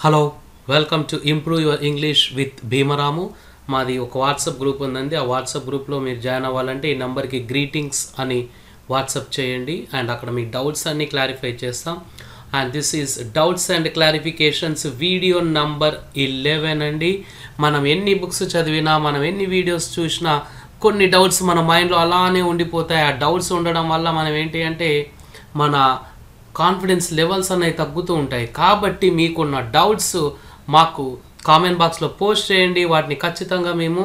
Hello welcome to improve your English with Bheemaramu. మాది ఒక WhatsApp group ఉందండి. ఆ వాట్సాప్ గ్రూప్లో మీరు జాయిన్ అవ్వాలంటే ఈ నెంబర్కి గ్రీటింగ్స్ అని వాట్సాప్ చేయండి అండ్ అక్కడ మీ డౌట్స్ అన్నీ క్లారిఫై చేస్తాం. And this is doubts and clarifications video number 11 అండి. మనం ఎన్ని బుక్స్ చదివినా, మనం ఎన్ని వీడియోస్ చూసినా కొన్ని డౌట్స్ మన మైండ్లో అలానే ఉండిపోతాయి. ఆ డౌట్స్ ఉండడం వల్ల మనం ఏంటి అంటే మన కాన్ఫిడెన్స్ లెవెల్స్ అనేవి తగ్గుతూ ఉంటాయి. కాబట్టి మీకున్న డౌట్స్ మాకు కామెంట్ బాక్స్లో పోస్ట్ చేయండి. వాటిని ఖచ్చితంగా మేము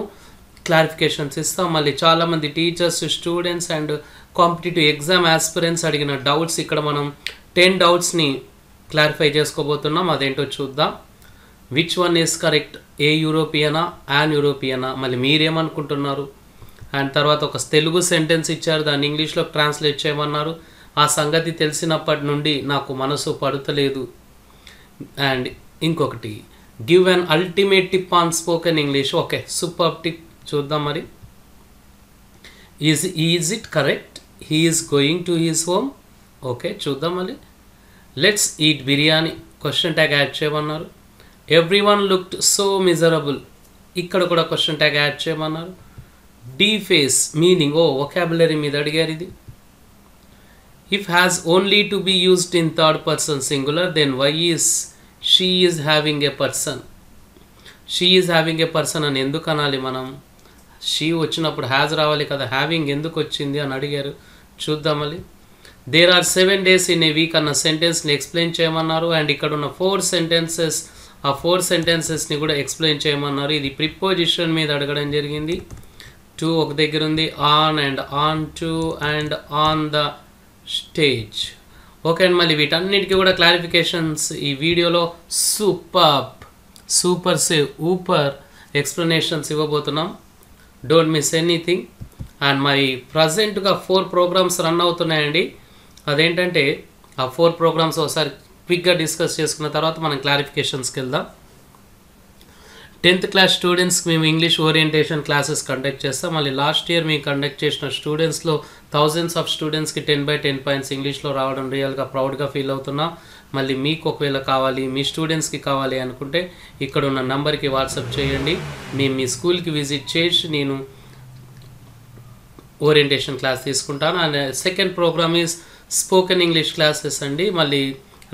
క్లారిఫికేషన్స్ ఇస్తాం. మళ్ళీ చాలామంది teachers, students and competitive exam aspirants అడిగిన డౌట్స్ ఇక్కడ మనం 10 డౌట్స్ని క్లారిఫై చేసుకోబోతున్నాం. అదేంటో చూద్దాం. Which one is correct, a యూరోపియనా యాన్ యూరోపియనా? మళ్ళీ మీరేమనుకుంటున్నారు? అండ్ తర్వాత ఒక తెలుగు సెంటెన్స్ ఇచ్చారు, దాన్ని ఇంగ్లీష్లో ట్రాన్స్లేట్ చేయమన్నారు. ఆ సంగతి తెలిసినప్పటి నుండి నాకు మనసు పడతలేదు. అండ్ ఇంకొకటి, give an ultimate tip on spoken English. Okay, super tip చూద్దాం. మరి is it correct, he is going to his home? Okay, చూద్దాం. మళ్ళీ let's eat biryani, question tag add చేయమన్నారు. Every one looked so miserable, ఇక్కడ కూడా question tag add చేయమన్నారు. డీఫేస్ meaning, vocabulary మీద అడిగారు ఇది. If has only to be used in third person singular, then why is she is having a person? She is having a person అని ఎందుకు అనాలి మనం? షీ వచ్చినప్పుడు హ్యాజ్ రావాలి కదా, హ్యావింగ్ ఎందుకు వచ్చింది అని అడిగారు. చూద్దాం. మళ్ళీ there are 7 days in a week అన్న సెంటెన్స్ని ఎక్స్ప్లెయిన్ చేయమన్నారు. అండ్ ఇక్కడ ఉన్న 4 sentences, ఆ 4 sentencesని కూడా ఎక్స్ప్లెయిన్ చేయమన్నారు. ఇది ప్రిపోజిషన్ మీద అడగడం జరిగింది. టు ఒక దగ్గర ఉంది, on and on to and on the stage. Okay అండి, మళ్ళీ వీటన్నిటికీ కూడా క్లారిఫికేషన్స్ ఈ వీడియోలో సూపర్ సేవ్ ఊపర్ ఎక్స్ప్లెనేషన్స్ ఇవ్వబోతున్నాం. Don't miss anything. అండ్ మరి ప్రజెంట్గా 4 ప్రోగ్రామ్స్ రన్ అవుతున్నాయండి. అదేంటంటే ఆ 4 ప్రోగ్రామ్స్ ఒకసారి క్విక్గా డిస్కస్ చేసుకున్న తర్వాత మనం క్లారిఫికేషన్స్కి వెళ్దాం. 10th క్లాస్ స్టూడెంట్స్కి మేము ఇంగ్లీష్ ఓరియంటేషన్ క్లాసెస్ కండక్ట్ చేస్తాం. మళ్ళీ లాస్ట్ ఇయర్ మేము కండక్ట్ చేసిన స్టూడెంట్స్లో thousands of స్టూడెంట్స్కి 10/10 పాయింట్స్ ఇంగ్లీష్లో రావడం రియల్గా ప్రౌడ్గా ఫీల్ అవుతున్నాం. మళ్ళీ మీకు ఒకవేళ కావాలి, మీ స్టూడెంట్స్కి కావాలి అనుకుంటే ఇక్కడ ఉన్న నెంబర్కి వాట్సాప్ చేయండి. మేము మీ స్కూల్కి విజిట్ చేసి నేను ఓరియంటేషన్ క్లాస్ తీసుకుంటాను. And second program is spoken English classes అండి. మళ్ళీ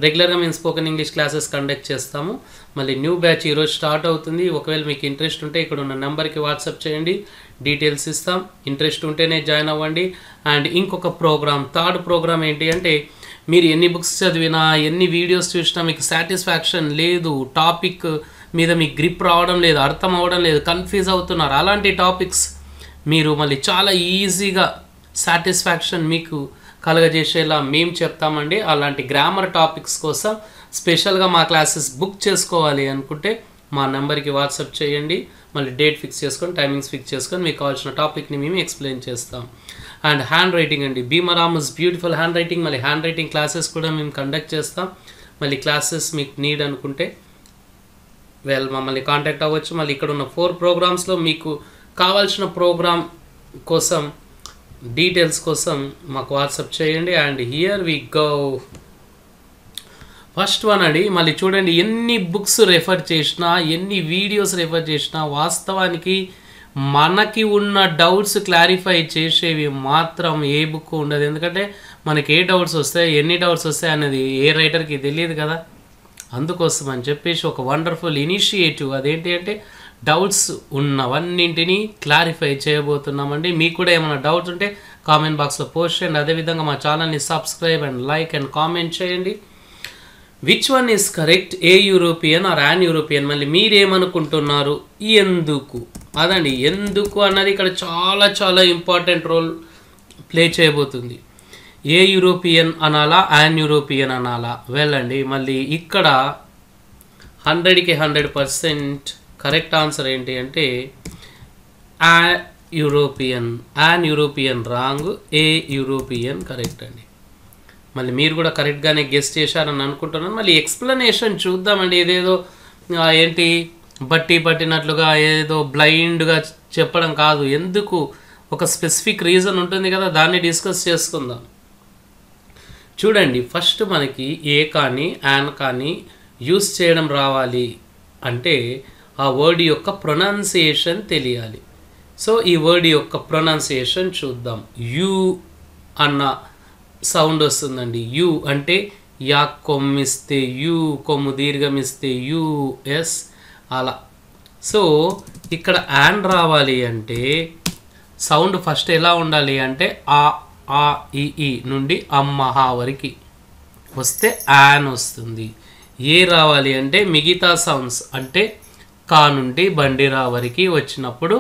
రెగ్యులర్గా మేము స్పోకెన్ ఇంగ్లీష్ క్లాసెస్ కండక్ట్ చేస్తాము. మళ్ళీ న్యూ బ్యాచ్ ఈరోజు స్టార్ట్ అవుతుంది. ఒకవేళ మీకు ఇంట్రెస్ట్ ఉంటే ఇక్కడ ఉన్న నెంబర్కి వాట్సాప్ చేయండి, డీటెయిల్స్ ఇస్తాం. ఇంట్రెస్ట్ ఉంటేనే జాయిన్ అవ్వండి. అండ్ ఇంకొక ప్రోగ్రామ్, థర్డ్ ప్రోగ్రామ్ ఏంటి అంటే, మీరు ఎన్ని బుక్స్ చదివినా, ఎన్ని వీడియోస్ చూసినా మీకు సాటిస్ఫాక్షన్ లేదు, టాపిక్ మీద మీకు గ్రిప్ రావడం లేదు, అర్థం అవ్వడం లేదు, కన్ఫ్యూజ్ అవుతున్నారు. అలాంటి టాపిక్స్ మీరు మళ్ళీ చాలా ఈజీగా సాటిస్ఫాక్షన్ మీకు కలగజేసేలా మేము చెప్తామండి. అలాంటి గ్రామర్ టాపిక్స్ కోసం స్పెషల్గా మా క్లాసెస్ బుక్ చేసుకోవాలి అనుకుంటే మా నెంబర్కి వాట్సాప్ చేయండి. మళ్ళీ డేట్ ఫిక్స్ చేసుకొని, టైమింగ్స్ ఫిక్స్ చేసుకొని మీకు కావాల్సిన టాపిక్ని మేము ఎక్స్ప్లెయిన్ చేస్తాం. అండ్ హ్యాండ్ రైటింగ్ అండి, భీమరామ్స్ బ్యూటిఫుల్ హ్యాండ్ రైటింగ్. మళ్ళీ హ్యాండ్ రైటింగ్ క్లాసెస్ కూడా మేము కండక్ట్ చేస్తాం. మళ్ళీ క్లాసెస్ మీకు నీడ్ అనుకుంటే మమ్మల్ని కాంటాక్ట్ అవ్వచ్చు. మళ్ళీ ఇక్కడ ఉన్న 4 ప్రోగ్రామ్స్లో మీకు కావాల్సిన ప్రోగ్రామ్ కోసం డీటెయిల్స్ కోసం మాకు వాట్సాప్ చేయండి. And here we go. First one అండి. మళ్ళీ చూడండి, ఎన్ని బుక్స్ రెఫర్ చేసినా, ఎన్ని వీడియోస్ రెఫర్ చేసినా వాస్తవానికి మనకి ఉన్న డౌట్స్ క్లారిఫై చేసేవి మాత్రం ఏ బుక్ ఉండదు. ఎందుకంటే మనకి ఏ డౌట్స్ వస్తాయి, ఎన్ని డౌట్స్ వస్తాయి అనేది ఏ రైటర్కి తెలియదు కదా. అందుకోసం అని చెప్పేసి ఒక వండర్ఫుల్ ఇనిషియేటివ్, అదేంటి అంటే డౌట్స్ ఉన్నవన్నింటినీ క్లారిఫై చేయబోతున్నామండి. మీకు కూడా ఏమైనా డౌట్స్ ఉంటే కామెంట్ బాక్స్లో పోస్ట్ చేయండి. అదేవిధంగా మా ఛానల్ని subscribe and like and comment చేయండి. Which one is correct, a European or an European? మళ్ళీ మీరేమనుకుంటున్నారు? ఎందుకు? అదండి, ఎందుకు అన్నది ఇక్కడ చాలా చాలా ఇంపార్టెంట్ రోల్ ప్లే చేయబోతుంది. ఏ యూరోపియన్ అనాలా, యాన్ యూరోపియన్ అనాలా? వెళ్ళండి. మళ్ళీ ఇక్కడ 100కి 100% కరెక్ట్ ఆన్సర్ ఏంటి అంటే an European wrong, A European correct అండి. మళ్ళీ మీరు కూడా కరెక్ట్గానే గెస్ చేశారని అనుకుంటున్నాను. మళ్ళీ ఎక్స్ప్లెనేషన్ చూద్దామండి. ఏదేదో ఏంటి బట్టి పట్టినట్లుగా ఏదో బ్లైండ్గా చెప్పడం కాదు. ఎందుకు ఒక స్పెసిఫిక్ రీజన్ ఉంటుంది కదా, దాన్ని డిస్కస్ చేసుకుందాం. చూడండి, ఫస్ట్ మనకి ఏ కానీ యాన్ కానీ యూస్ చేయడం రావాలి అంటే ఆ వర్డ్ యొక్క ప్రొనౌన్సియేషన్ తెలియాలి. సో ఈ వర్డ్ యొక్క ప్రొనౌన్సియేషన్ చూద్దాం. యు అన్న సౌండ్ వస్తుందండి. యు అంటే యా కొమ్మిస్తే యు, కొమ్ము దీర్ఘమిస్తే యు, ఎస్ అలా. సో ఇక్కడ యాన్ రావాలి అంటే సౌండ్ ఫస్ట్ ఎలా ఉండాలి అంటే ఆ ఈ నుండి అమ్మహా వరకు వస్తే యాన్ వస్తుంది. ఏ రావాలి అంటే మిగతా సౌండ్స్ అంటే కా నుండి బండిరా వరకు వచ్చినప్పుడు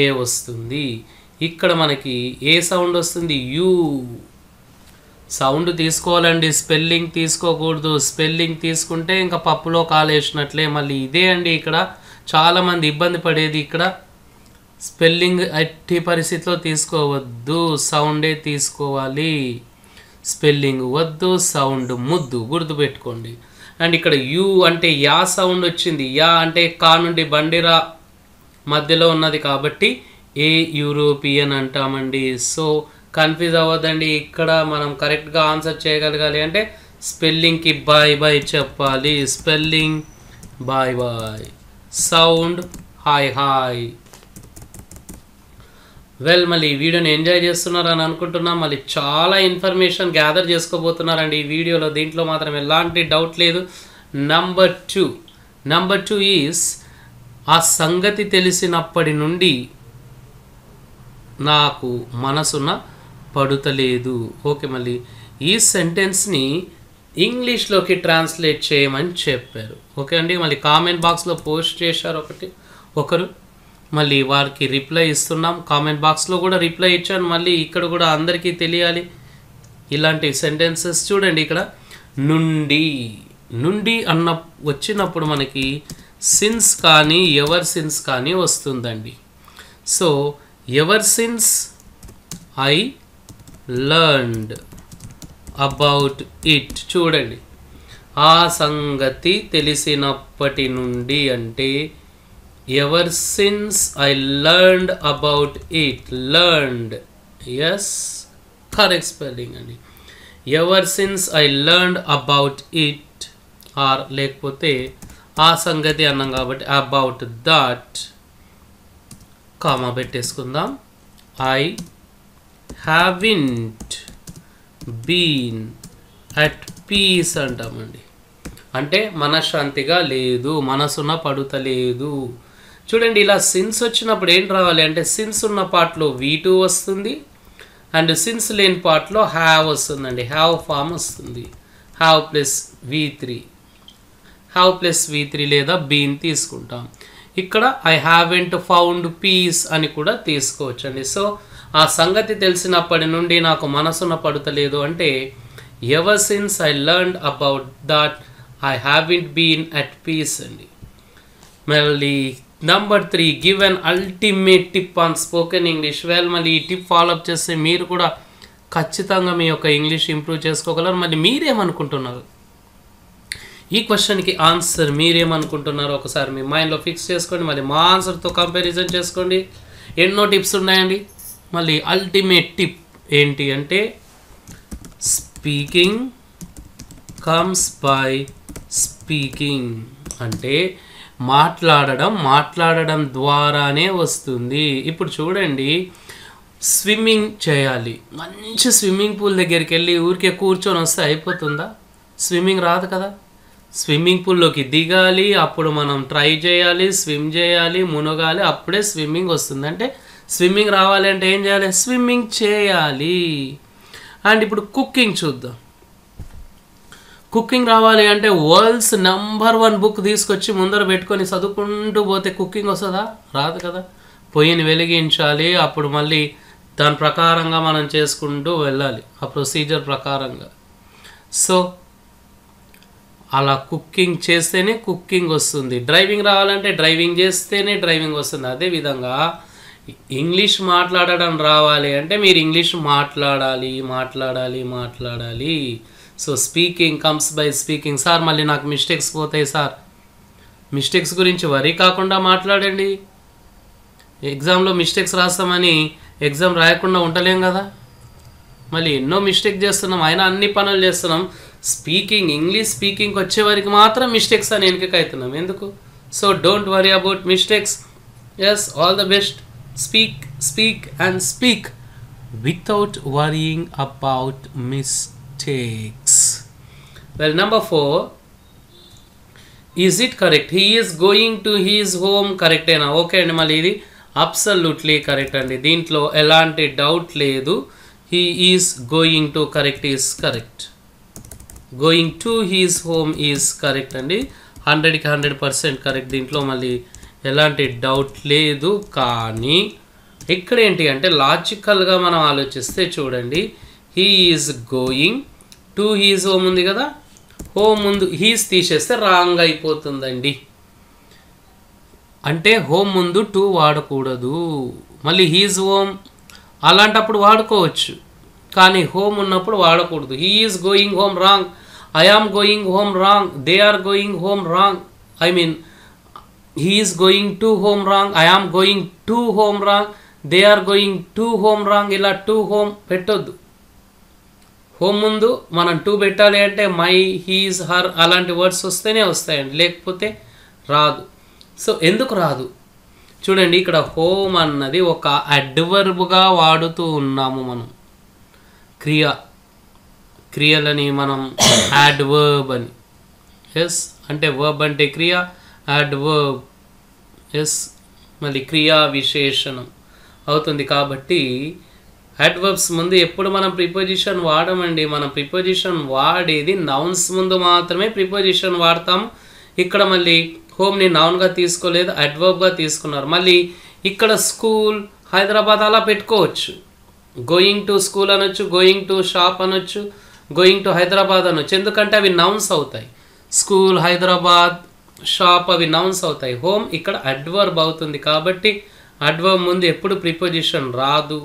ఏ వస్తుంది. ఇక్కడ మనకి ఏ సౌండ్ వస్తుంది? యూ. సౌండ్ తీసుకోవాలండి, స్పెల్లింగ్ తీసుకోకూడదు. స్పెల్లింగ్ తీసుకుంటే ఇంకా పప్పులో కాలేసినట్లే. మళ్ళీ ఇదే అండి ఇక్కడ చాలామంది ఇబ్బంది పడేది. ఇక్కడ స్పెల్లింగ్ ఎట్టి పరిస్థితిలో తీసుకోవద్దు, సౌండే తీసుకోవాలి. స్పెల్లింగ్ వద్దు, సౌండ్ ముద్దు, గుర్తుపెట్టుకోండి. అండ్ ఇక్కడ యూ అంటే యా సౌండ్ వచ్చింది. యా అంటే కా నుండి బండిరా మధ్యలో ఉన్నది కాబట్టి ఏ యూరోపియన్ అంటామండి. సో కన్ఫ్యూజ్ అవ్వద్దండి. ఇక్కడ మనం కరెక్ట్గా ఆన్సర్ చేయగలగాలి అంటే స్పెల్లింగ్కి బాయ్ బాయ్ చెప్పాలి. Spelling boy boy, sound hi hi. Well, మళ్ళీ ఈ వీడియోని ఎంజాయ్ చేస్తున్నారని అనుకుంటున్నాం. మళ్ళీ చాలా ఇన్ఫర్మేషన్ గ్యాదర్ చేసుకోబోతున్నారండి ఈ వీడియోలో. దీంట్లో మాత్రం ఎలాంటి డౌట్ లేదు. నంబర్ టూ ఈజ్ ఆ సంగతి తెలిసినప్పటి నుండి నాకు మనసున పడుతలేదు. ఓకే, మళ్ళీ ఈ సెంటెన్స్ని ఇంగ్లీష్లోకి ట్రాన్స్లేట్ చేయమని చెప్పారు. ఓకే అండి, మళ్ళీ కామెంట్ బాక్స్లో పోస్ట్ చేశారు ఒకరు. మళ్ళీ వారికి రిప్లై ఇస్తున్నాం. కామెంట్ బాక్స్లో కూడా రిప్లై ఇచ్చాను. మళ్ళీ ఇక్కడ కూడా అందరికీ తెలియాలి ఇలాంటి సెంటెన్సెస్. చూడండి, ఇక్కడ నుండి అన్న వచ్చినప్పుడు మనకి సిన్స్ కానీ ఎవర్ సిన్స్ కానీ వస్తుందండి. So ever since I learned about it. చూడండి, ఆ సంగతి తెలిసినప్పటి నుండి అంటే ever since I learned about it. Learned, yes, correct spelling అండి. ever since I learned about it, or లేకపోతే ఆ సంగతి అన్నాం కాబట్టి about that కామా పెట్టేసుకుందాం. I haven't been at peace అంటామండి. అంటే మనశ్శాంతిగా లేదు, మనసున పడుతలేదు. చూడండి, ఇలా సిన్స్ వచ్చినప్పుడు ఏం రావాలి అంటే సిన్స్ ఉన్న పార్ట్లో V2 వస్తుంది అండ్ సిన్స్ లేని పార్ట్లో హ్యావ్ వస్తుందండి. హ్యావ్ ఫామ్ వస్తుంది. హ్యావ్ ప్లస్ V3 లేదా బీన్ తీసుకుంటాం. ఇక్కడ ఐ హ్యావెంట్ ఫౌండ్ పీస్ అని కూడా తీసుకోవచ్చండి. సో ఆ సంగతి తెలిసినప్పటి నుండి నాకు మనసున పడుతలేదు అంటే ever since I learned about that I haven't been at peace అండి. మళ్ళీ number 3, give an ultimate tip on spoken English. Well, మళ్ళీ ఈ టిప్ ఫాలోఅప్ చేస్తే మీరు కూడా ఖచ్చితంగా మీ యొక్క ఇంగ్లీష్ ఇంప్రూవ్ చేసుకోగలరు. మళ్ళీ మీరేమనుకుంటున్నారు, ఈ క్వశ్చన్కి ఆన్సర్ మీరేమనుకుంటున్నారో ఒకసారి మీ మైండ్లో ఫిక్స్ చేసుకోండి. మళ్ళీ మా ఆన్సర్తో కంపారిజన్ చేసుకోండి. ఎన్నో టిప్స్ ఉన్నాయండి. మళ్ళీ అల్టిమేట్ టిప్ ఏంటి అంటే స్పీకింగ్ కమ్స్ బై స్పీకింగ్. అంటే మాట్లాడడం ద్వారానే వస్తుంది. ఇప్పుడు చూడండి, స్విమ్మింగ్ చేయాలి, మంచి స్విమ్మింగ్ పూల్ దగ్గరికి వెళ్ళి ఊరికే కూర్చొని వస్తే అయిపోతుందా? స్విమ్మింగ్ రాదు కదా. స్విమ్మింగ్ పూల్లోకి దిగాలి, అప్పుడు మనం ట్రై చేయాలి, స్విమ్ చేయాలి, మునగాలి, అప్పుడే స్విమ్మింగ్ వస్తుంది. అంటే స్విమ్మింగ్ రావాలి అంటే ఏం చేయాలి? స్విమ్మింగ్ చేయాలి. అండ్ ఇప్పుడు కుకింగ్ చూద్దాం. కుకింగ్ రావాలి అంటే వరల్డ్స్ నంబర్ 1 బుక్ తీసుకొచ్చి ముందర పెట్టుకొని చదువుకుంటూ పోతే కుకింగ్ వస్తుందా? రాదు కదా. పొయ్యిని వెలిగించాలి, అప్పుడు మళ్ళీ దాని ప్రకారంగా మనం చేసుకుంటూ వెళ్ళాలి, ఆ ప్రొసీజర్ ప్రకారంగా. సో అలా కుకింగ్ చేస్తేనే కుకింగ్ వస్తుంది. డ్రైవింగ్ రావాలంటే డ్రైవింగ్ చేస్తేనే డ్రైవింగ్ వస్తుంది. అదేవిధంగా ఇంగ్లీష్ మాట్లాడడం రావాలి అంటే మీరు ఇంగ్లీష్ మాట్లాడాలి. So speaking comes by speaking. Sir మళ్ళీ నాకు మిస్టేక్స్ పోతాయి సార్. మిస్టేక్స్ గురించి వరీ కాకుండా మాట్లాడండి. ఎగ్జామ్లో మిస్టేక్స్ రాస్తామని ఎగ్జామ్ రాయకుండా ఉండలేం కదా. మళ్ళీ ఎన్నో మిస్టేక్ చేస్తున్నాం, అయినా అన్ని పనులు చేస్తున్నాం. స్పీకింగ్ ఇంగ్లీష్ స్పీకింగ్ వచ్చే వరకు మాత్రం మిస్టేక్స్ అని వెనుకకి అవుతున్నాం ఎందుకు? So don't worry about mistakes. Yes, all the best. Speak and speak without worrying about mistakes. Well, number 4, is it correct? He is going to his home. Correct ena? Okay andi, malli idi absolutely correct andi, deentlo elanti doubt ledu. He is going to, correct is correct. Going to his home is correct andi, 100 ki 100% correct, deentlo malli elanti doubt ledu. Kaani ఇక్కడ ఏంటి అంటే లాజికల్గా మనం ఆలోచిస్తే చూడండి, he is going to his home ఉంది కదా, home ముందు హీస్ తీసేస్తే రాంగ్ అయిపోతుందండి. అంటే హోమ్ ముందు టు వాడకూడదు, మళ్ళీ హీజ్ హోమ్ అలాంటప్పుడు వాడుకోవచ్చు, కానీ హోమ్ ఉన్నప్పుడు వాడకూడదు. He is going home wrong, I am going home wrong, they are going home wrong, I mean he is going to home wrong, I am going to home wrong, they are going to home wrong. ఇలా to home పెట్టొద్దు. Home ముందు మనం to పెట్టాలి అంటే my, his, her అలాంటి words వస్తేనే వస్తాయండి, లేకపోతే రాదు. సో ఎందుకు రాదు చూడండి, ఇక్కడ హోమ్ అన్నది ఒక అడ్వర్బ్గా వాడుతూ ఉన్నాము మనం. క్రియలని మనం అడ్వర్బ్ అని. ఎస్ అంటే వర్బ్ అంటే క్రియ, అడ్వర్బ్ ఎస్ మళ్ళీ క్రియా విశేషణం అవుతుంది. కాబట్టి అడ్వర్బ్స్ ముందు ఎప్పుడు మనం ప్రిపోజిషన్ వాడమండి. మనం ప్రిపోజిషన్ వాడేది నౌన్స్ ముందు మాత్రమే ప్రిపోజిషన్ వాడతాము. ఇక్కడ మళ్ళీ హోమ్ని నౌన్గా తీసుకోలేదు, అడ్వర్బ్గా తీసుకున్నారు. మళ్ళీ ఇక్కడ స్కూల్, హైదరాబాద్ అలా పెట్టుకోవచ్చు. గోయింగ్ టు స్కూల్ అనొచ్చు, గోయింగ్ టు షాప్ అనొచ్చు, గోయింగ్ టు హైదరాబాద్ అనొచ్చు, ఎందుకంటే అవి నౌన్స్ అవుతాయి. స్కూల్, హైదరాబాద్, షాప్ అవి నౌన్స్ అవుతాయి. హోమ్ ఇక్కడ అడ్వర్బ్ అవుతుంది. కాబట్టి అడ్వర్బ్ ముందు ఎప్పుడు ప్రిపోజిషన్ రాదు,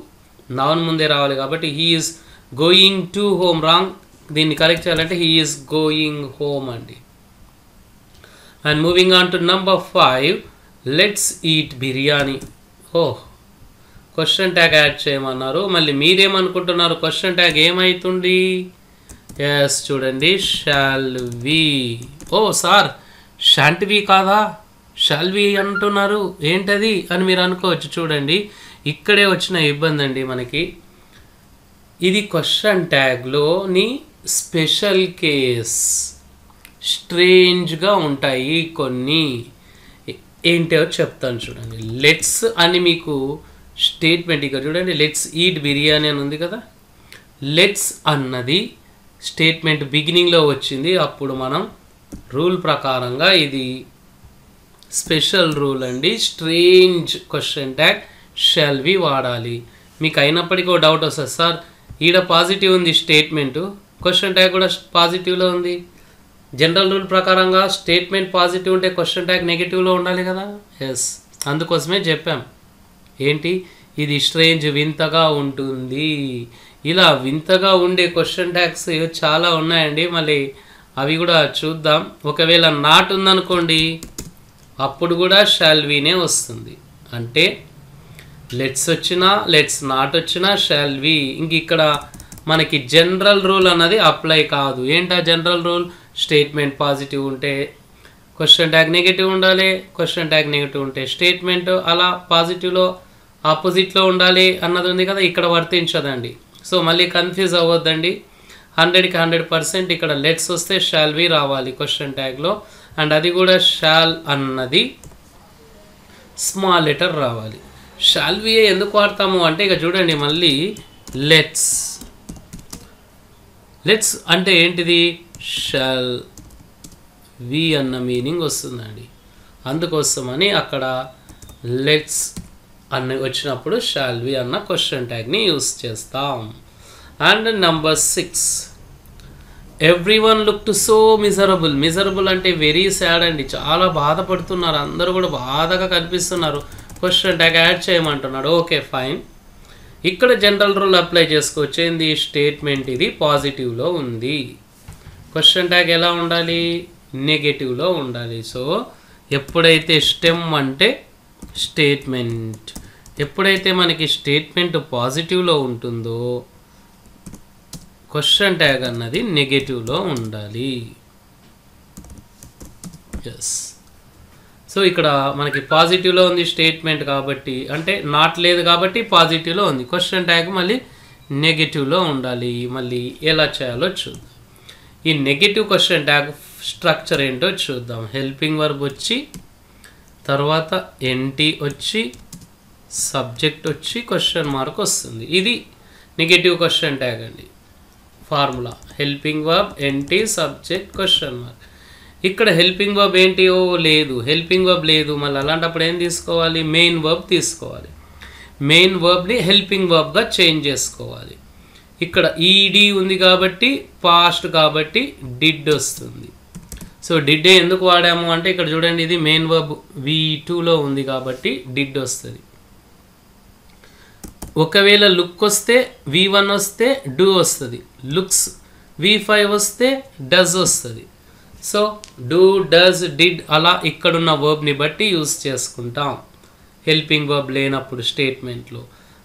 నౌన్ ముందే రావాలి. కాబట్టి he is going to home wrong, దీన్ని కరెక్ట్ చేయాలంటే హీ ఈజ్ గోయింగ్ హోమ్ అండి. And moving on to number 5, let's eat biryani. Question tag add చేయమన్నారు. మళ్ళీ మీరేమనుకుంటున్నారు క్వశ్చన్ ట్యాగ్ ఏమవుతుంది? ఎస్ చూడండి, shall we. Sir shan't we కాదా, షాల్ వి అంటున్నారు ఏంటది అని మీరు అనుకోవచ్చు. చూడండి ఇక్కడే వచ్చిన ఇబ్బంది అండి మనకి. ఇది క్వశ్చన్ ట్యాగ్లోని స్పెషల్ కేస్. స్ట్రేంజ్గా ఉంటాయి కొన్ని. ఏంటో చెప్తాను చూడండి. లెట్స్ అని మీకు స్టేట్మెంట్ ఇక్కడ చూడండి, లెట్స్ ఈట్ బిర్యానీ అని ఉంది కదా. లెట్స్ అన్నది స్టేట్మెంట్ బిగినింగ్లో వచ్చింది. అప్పుడు మనం రూల్ ప్రకారంగా ఇది స్పెషల్ రూల్ అండి. Strange question tag shall we వాడాలి. మీకు అయినప్పటికీ ఒక డౌట్ వస్తుంది, సార్ ఈడ పాజిటివ్ ఉంది స్టేట్మెంటు, క్వశ్చన్ ట్యాగ్ కూడా పాజిటివ్లో ఉంది. జనరల్ రూల్ ప్రకారంగా స్టేట్మెంట్ పాజిటివ్ ఉంటే క్వశ్చన్ ట్యాగ్ నెగిటివ్లో ఉండాలి కదా. ఎస్, అందుకోసమే చెప్పాం ఏంటి ఇది స్ట్రేంజ్, వింతగా ఉంటుంది. ఇలా వింతగా ఉండే క్వశ్చన్ ట్యాగ్స్ చాలా ఉన్నాయండి. మళ్ళీ అవి కూడా చూద్దాం. ఒకవేళ నాట్ ఉందనుకోండి అప్పుడు కూడా షాల్ వీనే వస్తుంది. అంటే లెట్స్ వచ్చినా, లెట్స్ నాట్ వచ్చినా షాల్ వి. ఇంక ఇక్కడ మనకి జనరల్ రూల్ అన్నది అప్లై కాదు. ఏంటా జనరల్ రూల్? స్టేట్మెంట్ పాజిటివ్ ఉంటే క్వశ్చన్ ట్యాగ్ నెగిటివ్ ఉండాలి, క్వశ్చన్ ట్యాగ్ నెగిటివ్ ఉంటే స్టేట్మెంట్ అలా పాజిటివ్లో ఆపోజిట్లో ఉండాలి అన్నది ఉంది కదా, ఇక్కడ వర్తించదండి. సో మళ్ళీ కన్ఫ్యూజ్ అవ్వద్దండి. 100కి 100% ఇక్కడ లెట్స్ వస్తే షాల్ వి రావాలి క్వశ్చన్ ట్యాగ్లో. అండ్ అది కూడా షాల్ అన్నది స్మాల్ లెటర్ రావాలి. షాల్ వి ఎందుకు వాడతాము అంటే ఇక చూడండి మళ్ళీ లెట్స్. లెట్స్ అంటే ఏంటిది? షాల్ వి అన్న మీనింగ్ వస్తుందండి. అందుకోసమని అక్కడ లెట్స్ అన్న వచ్చినప్పుడు షాల్ వి అన్న క్వశ్చన్ ట్యాగ్ని యూస్ చేస్తాం. And number 6, everyone looked so miserable. Miserable అంటే వెరీ సాడ్ అండి, చాలా బాధపడుతున్నారు, అందరూ కూడా బాధగా కనిపిస్తున్నారు. క్వశ్చన్ ట్యాగ్ యాడ్ చేయమంటున్నాడు. Okay fine. ఇక్కడ జనరల్ రూల్ అప్లై చేసుకోవచ్చు. ఏంది? స్టేట్మెంట్ ఇది పాజిటివ్లో ఉంది, క్వశ్చన్ ట్యాగ్ ఎలా ఉండాలి? నెగటివ్లో ఉండాలి. సో ఎప్పుడైతే స్టెమ్ అంటే స్టేట్మెంట్, ఎప్పుడైతే మనకి స్టేట్మెంట్ పాజిటివ్లో ఉంటుందో క్వశ్చన్ ట్యాగ్ అన్నది నెగటివ్లో ఉండాలి. ఎస్. సో ఇక్కడ మనకి పాజిటివ్లో ఉంది స్టేట్మెంట్ కాబట్టి, అంటే నాట్ లేదు కాబట్టి పాజిటివ్లో ఉంది. క్వశ్చన్ ట్యాగ్ మళ్ళీ నెగటివ్లో ఉండాలి. మళ్ళీ ఎలా చేయాలో చూద్దాం. ఈ నెగటివ్ క్వశ్చన్ ట్యాగ్ స్ట్రక్చర్ ఏంటో చూద్దాం. హెల్పింగ్ వర్బ్ వచ్చి, తర్వాత ఎన్టీ వచ్చి, సబ్జెక్ట్ వచ్చి, క్వశ్చన్ మార్క్ వస్తుంది. ఇది నెగటివ్ క్వశ్చన్ ట్యాగ్ అండి. Formula helping verb, NT, subject, question mark. ఇక్కడ హెల్పింగ్ వర్బ్ ఏంటి? ఓ లేదు, హెల్పింగ్ వర్బ్ లేదు. మళ్ళీ అలాంటప్పుడు ఏం తీసుకోవాలి? మెయిన్ వర్బ్ తీసుకోవాలి. మెయిన్ వర్బ్ని హెల్పింగ్ వర్బ్గా చేంజ్ చేసుకోవాలి. ఇక్కడ ఈడీ ఉంది కాబట్టి, పాస్ట్ కాబట్టి డిడ్ వస్తుంది. సో డిడ్ ఎందుకు వాడాము అంటే ఇక్కడ చూడండి, ఇది మెయిన్ వర్బ్ V2లో ఉంది కాబట్టి డిడ్ వస్తుంది. ఒకవేళ లుక్ వస్తే V1 వస్తే డూ వస్తుంది. లుక్స్ V5 వస్తే డస్ వస్తుంది. సో డూ, డస్, డిడ్ అలా ఇక్కడున్న వర్బ్ని బట్టి యూజ్ చేసుకుంటాం. హెల్పింగ్ వర్బ్ లేనప్పుడు స్టేట్మెంట్లో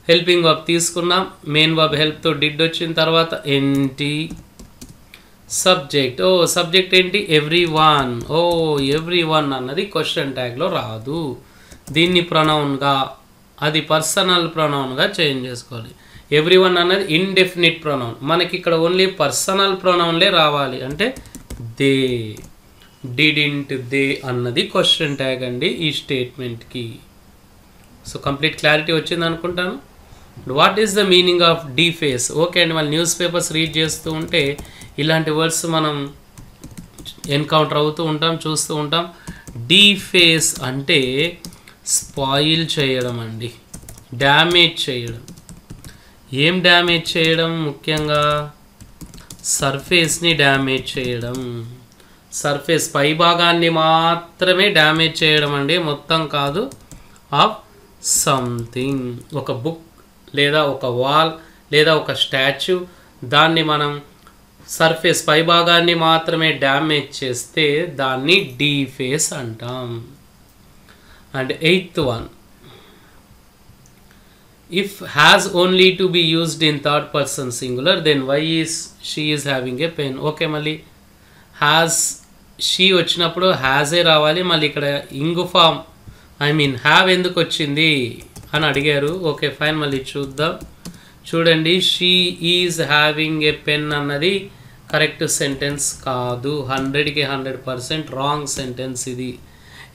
హెల్పింగ్ వర్బ్ తీసుకున్నాం, మెయిన్ వర్బ్ హెల్ప్తో డిడ్ వచ్చిన తర్వాత ఎన్టీ, సబ్జెక్ట్. ఓ సబ్జెక్ట్ ఏంటి? Every one. ఓ ఎవ్రీ వన్ అన్నది క్వశ్చన్ ట్యాగ్లో రాదు. దీన్ని ప్రొనౌన్గా, అది పర్సనల్ ప్రొనౌన్గా చేంజ్ చేసుకోవాలి. ఎవ్రీ వన్ అన్నది ఇండెఫినిట్ ప్రొనౌన్. మనకి ఇక్కడ ఓన్లీ పర్సనల్ ప్రొనౌన్లే రావాలి. అంటే దే, డిడింట్, దే అన్నది క్వశ్చన్ ట్యాగ్ అండి ఈ స్టేట్మెంట్కి. సో కంప్లీట్ క్లారిటీ వచ్చింది అనుకుంటాను. What is the meaning of deface? Okay అండి, మళ్ళీ న్యూస్ పేపర్స్ రీడ్ చేస్తూ ఉంటే ఇలాంటి వర్డ్స్ మనం ఎన్కౌంటర్ అవుతూ ఉంటాం, చూస్తూ ఉంటాం. డీఫేస్ అంటే స్పాయిల్ చేయడం అండి, డ్యామేజ్ చేయడం. ఏం డ్యామేజ్ చేయడం? ముఖ్యంగా సర్ఫేస్ని డ్యామేజ్ చేయడం. సర్ఫేస్ పై భాగాన్ని మాత్రమే డ్యామేజ్ చేయడం అండి, మొత్తం కాదు. ఆఫ్ సంథింగ్, ఒక బుక్ లేదా ఒక వాల్ లేదా ఒక స్టాచ్యూ, దాన్ని మనం సర్ఫేస్ పై భాగాన్ని మాత్రమే డ్యామేజ్ చేస్తే దాన్ని డీఫేస్ అంటాం. And 8th one, if has only to be used in third person singular, then why is she is having a pen? Okay, మళ్ళీ has, she వచ్చినప్పుడు has ఏ రావాలి. మళ్ళీ ఇక్కడ ఇంగు ఫామ్, ఐ మీన్ హ్యావ్ ఎందుకు వచ్చింది అని అడిగారు. ఓకే ఫైన్, మళ్ళీ చూద్దాం. చూడండి, she is having a pen అన్నది కరెక్ట్ సెంటెన్స్ కాదు. 100కి 100% రాంగ్ సెంటెన్స్ ఇది.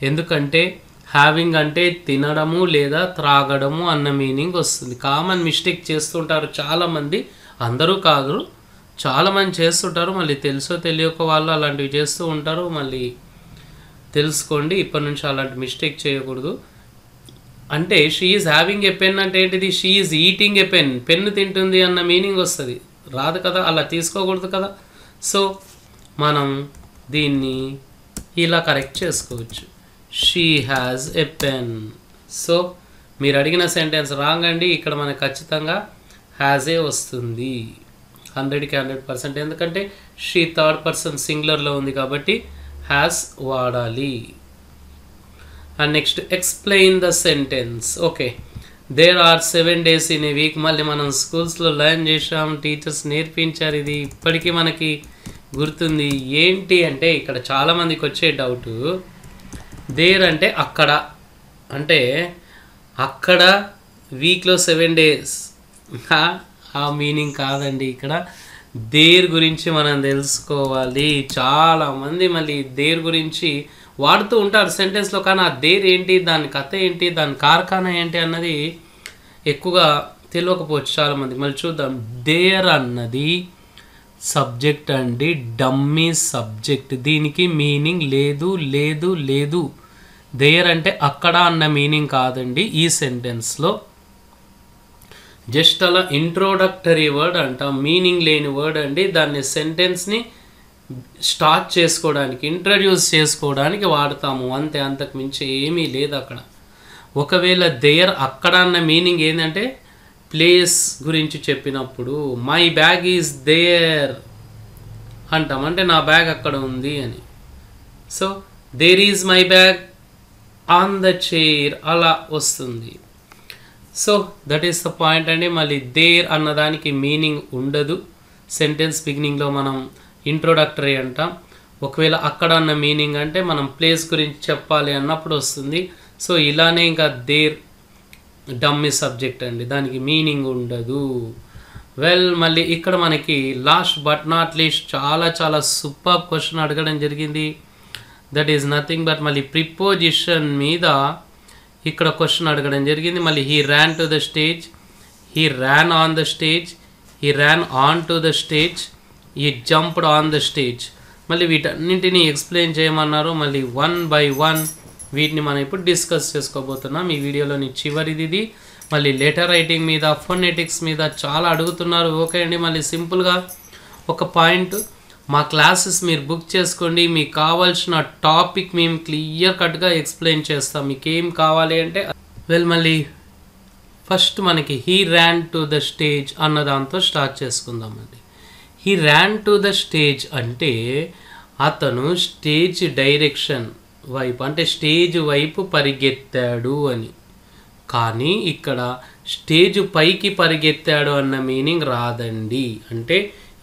ఎందుకంటే హ్యావింగ్ అంటే తినడము లేదా త్రాగడము అన్న మీనింగ్ వస్తుంది. కామన్ మిస్టేక్ చేస్తుంటారు చాలామంది, అందరూ కాదు, చాలామంది చేస్తుంటారు. మళ్ళీ తెలుసో తెలియక వాళ్ళు అలాంటివి చేస్తూ ఉంటారు. మళ్ళీ తెలుసుకోండి, ఇప్పటి నుంచి అలాంటి మిస్టేక్ చేయకూడదు. అంటే she is having a pen అంటే ఏంటిది? She is eating a pen, pen తింటుంది అన్న మీనింగ్ వస్తుంది. రాదు కదా, అలా తీసుకోకూడదు కదా. సో మనం దీన్ని ఇలా కరెక్ట్ చేసుకోవచ్చు. She has a pen. So మీరు అడిగిన సెంటెన్స్ రాంగ్ అండి. ఇక్కడ మనకు ఖచ్చితంగా హ్యాజ్ ఏ వస్తుంది 100కి 100%. ఎందుకంటే షీ థర్డ్ పర్సన్ సింగులర్లో ఉంది కాబట్టి హ్యాస్ వాడాలి. And next explain the sentence. Okay, there are 7 days in a week. మళ్ళీ మనం స్కూల్స్లో లర్న్ చేసాం, టీచర్స్ నేర్పించారు. ఇది ఇప్పటికీ మనకి గుర్తుంది. ఏంటి అంటే ఇక్కడ చాలామందికి వచ్చే డౌటు, దేర్ అంటే అక్కడ, అంటే అక్కడ వీక్లో 7 days ఆ మీనింగ్ కాదండి. ఇక్కడ దేర్ గురించి మనం తెలుసుకోవాలి. చాలామంది మళ్ళీ దేర్ గురించి వాడుతూ ఉంటారు సెంటెన్స్లో, కానీ ఆ దేర్ ఏంటి, దాని కథ ఏంటి, దాని కార్ఖానా ఏంటి అన్నది ఎక్కువగా తెలియకపోవచ్చు చాలామంది. మళ్ళీ చూద్దాం. దేర్ అన్నది సబ్జెక్ట్ అండి, డమ్మీ సబ్జెక్ట్. దీనికి మీనింగ్ లేదు లేదు లేదు. దేర్ అంటే అక్కడ అన్న మీనింగ్ కాదండి ఈ సెంటెన్స్లో. జస్ట్ అలా ఇంట్రోడక్టరీ వర్డ్ అంటాం, మీనింగ్ లేని వర్డ్ అండి. దాన్ని సెంటెన్స్ని స్టార్ట్ చేసుకోవడానికి, ఇంట్రడ్యూస్ చేసుకోవడానికి వాడతాము అంతే, అంతకు మించి ఏమీ లేదు అక్కడ. ఒకవేళ దేర్ అక్కడ అన్న మీనింగ్ ఏంటంటే ప్లేస్ గురించి చెప్పినప్పుడు మై బ్యాగ్ ఈజ్ దేర్ అంటాం, అంటే నా బ్యాగ్ అక్కడ ఉంది అని. So there is my bag on the chair అలా వస్తుంది. So that is the point అండి. మళ్ళీ దేర్ అన్నదానికి మీనింగ్ ఉండదు. సెంటెన్స్ బిగినింగ్లో మనం ఇంట్రొడక్టరీ అంటాం. ఒకవేళ అక్కడ అన్న మీనింగ్ అంటే మనం ప్లేస్ గురించి చెప్పాలి అన్నప్పుడు వస్తుంది. సో ఇలానే ఇంకా దేర్ డమ్మీ సబ్జెక్ట్ అండి, దానికి మీనింగ్ ఉండదు. మళ్ళీ ఇక్కడ మనకి లాస్ట్ బట్ నాట్ లీస్ట్ చాలా చాలా సూపర్ క్వశ్చన్ అడగడం జరిగింది. దట్ ఈజ్ నథింగ్ బట్ మళ్ళీ ప్రిపోజిషన్ మీద ఇక్కడ క్వశ్చన్ అడగడం జరిగింది. మళ్ళీ he Ryan to the stage, he Ryan on the stage, he Ryan on to the stage, he jumped on the stage. మళ్ళీ వీటన్నింటినీ ఎక్స్ప్లెయిన్ చేయమన్నారు. మళ్ళీ 1 by 1 వీటిని మనం ఇప్పుడు డిస్కస్ చేసుకోబోతున్నాం. ఈ వీడియోలోని చివరిది. మళ్ళీ లెటర్ రైటింగ్ మీద, ఫోనెటిక్స్ మీద చాలా అడుగుతున్నారు. ఓకే అండి, మళ్ళీ సింపుల్గా ఒక పాయింట్, మా క్లాసెస్ మీరు బుక్ చేసుకోండి. మీకు కావాల్సిన టాపిక్ మేము క్లియర్ కట్గా ఎక్స్ప్లెయిన్ చేస్తాం. మీకు ఏం కావాలి అంటే మళ్ళీ ఫస్ట్ మనకి he Ryan to the stage అన్న దాంతో స్టార్ట్ చేసుకుందామండి. He Ryan to the stage అంటే అతను స్టేజ్ డైరెక్షన్ వైపు అంటే స్టేజ్ వైపు పరిగెత్తాడు అని. కానీ ఇక్కడ స్టేజ్ పైకి పరిగెత్తాడు అన్న మీనింగ్ రాదండి. అంటే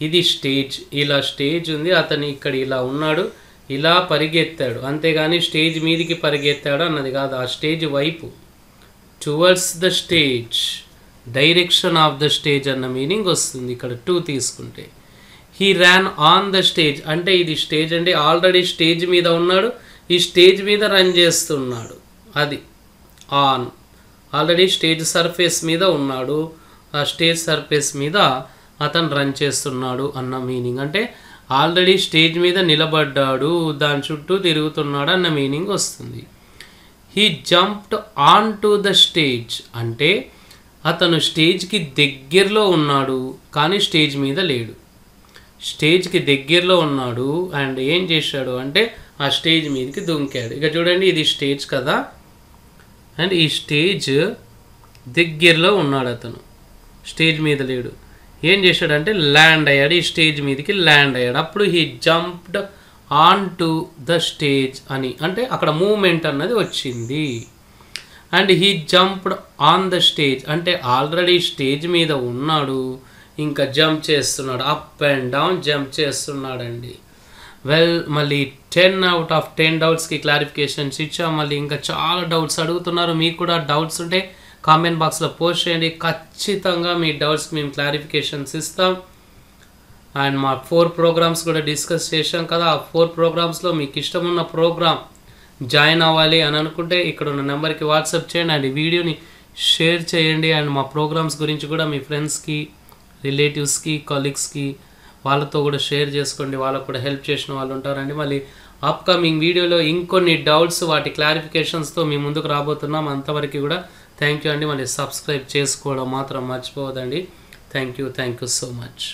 ఇది స్టేజ్, ఇలా స్టేజ్ ఉంది, అతను ఇక్కడ ఇలా ఉన్నాడు, ఇలా పరిగెత్తాడు, అంతేగాని స్టేజ్ మీదికి పరిగెత్తాడు అన్నది కాదు. ఆ స్టేజ్ వైపు, towards the stage, direction of the stage అన్న మీనింగ్ వస్తుంది ఇక్కడ 2 తీసుకుంటే. He Ryan on the stage అంటే ఇది స్టేజ్ అంటే ఆల్రెడీ స్టేజ్ మీద ఉన్నాడు, ఈ స్టేజ్ మీద రన్ చేస్తున్నాడు. అది ఆన్, ఆల్రెడీ స్టేజ్ సర్ఫేస్ మీద ఉన్నాడు, ఆ స్టేజ్ సర్ఫేస్ మీద అతను రన్ చేస్తున్నాడు అన్న మీనింగ్. అంటే ఆల్రెడీ స్టేజ్ మీద నిలబడ్డాడు, దాని చుట్టూ తిరుగుతున్నాడు అన్న మీనింగ్ వస్తుంది. He jumped on to the stage అంటే అతను స్టేజ్కి దగ్గరలో ఉన్నాడు కానీ స్టేజ్ మీద లేడు. స్టేజ్కి దగ్గరలో ఉన్నాడు అండ్ ఏం చేశాడు అంటే ఆ స్టేజ్ మీదకి దుంకాడు. ఇక చూడండి, ఇది స్టేజ్ కదా, అండ్ ఈ స్టేజ్ దగ్గరలో ఉన్నాడు, అతను స్టేజ్ మీద లేడు. ఏం చేశాడంటే ల్యాండ్ అయ్యాడు, ఈ స్టేజ్ మీదకి ల్యాండ్ అయ్యాడు. అప్పుడు he jumped on to the stage అని అంటే అక్కడ మూమెంట్ అన్నది వచ్చింది. And he jumped on the stage అంటే ఆల్రెడీ స్టేజ్ మీద ఉన్నాడు, ఇంకా జంప్ చేస్తున్నాడు, అప్ అండ్ డౌన్ జంప్ చేస్తున్నాడండి. మళ్ళీ 10 out of 10 డౌట్స్కి క్లారిఫికేషన్స్ ఇచ్చాం. మళ్ళీ ఇంకా చాలా డౌట్స్ అడుగుతున్నారు. మీకు కూడా డౌట్స్ ఉంటే కామెంట్ బాక్స్లో పోస్ట్ చేయండి, ఖచ్చితంగా మీ డౌట్స్కి మేము క్లారిఫికేషన్స్ ఇస్తాం. అండ్ మా 4 ప్రోగ్రామ్స్ కూడా డిస్కస్ చేశాం కదా, ఆ 4 ప్రోగ్రామ్స్లో మీకు ఇష్టమున్న ప్రోగ్రామ్ జాయిన్ అవ్వాలి అని అనుకుంటే ఇక్కడ ఉన్న నెంబర్కి వాట్సాప్ చేయండి అండ్ ఈ వీడియోని షేర్ చేయండి. అండ్ మా ప్రోగ్రామ్స్ గురించి కూడా మీ ఫ్రెండ్స్కి, రిలేటివ్స్కి, కొలీగ్స్కి వాళ్ళతో కూడా షేర్ చేసుకోండి, వాళ్ళకు కూడా హెల్ప్ చేసిన వాళ్ళు ఉంటారండి. మళ్ళీ అప్కమింగ్ వీడియోలో ఇంకొన్ని డౌట్స్ వాటి క్లారిఫికేషన్స్తో మీ ముందుకు రాబోతున్నాం. అంతవరకు కూడా థ్యాంక్ యూ అండి. మళ్ళీ సబ్స్క్రైబ్ చేసుకోవడం మాత్రం మర్చిపోవద్దండి. Thank you so much.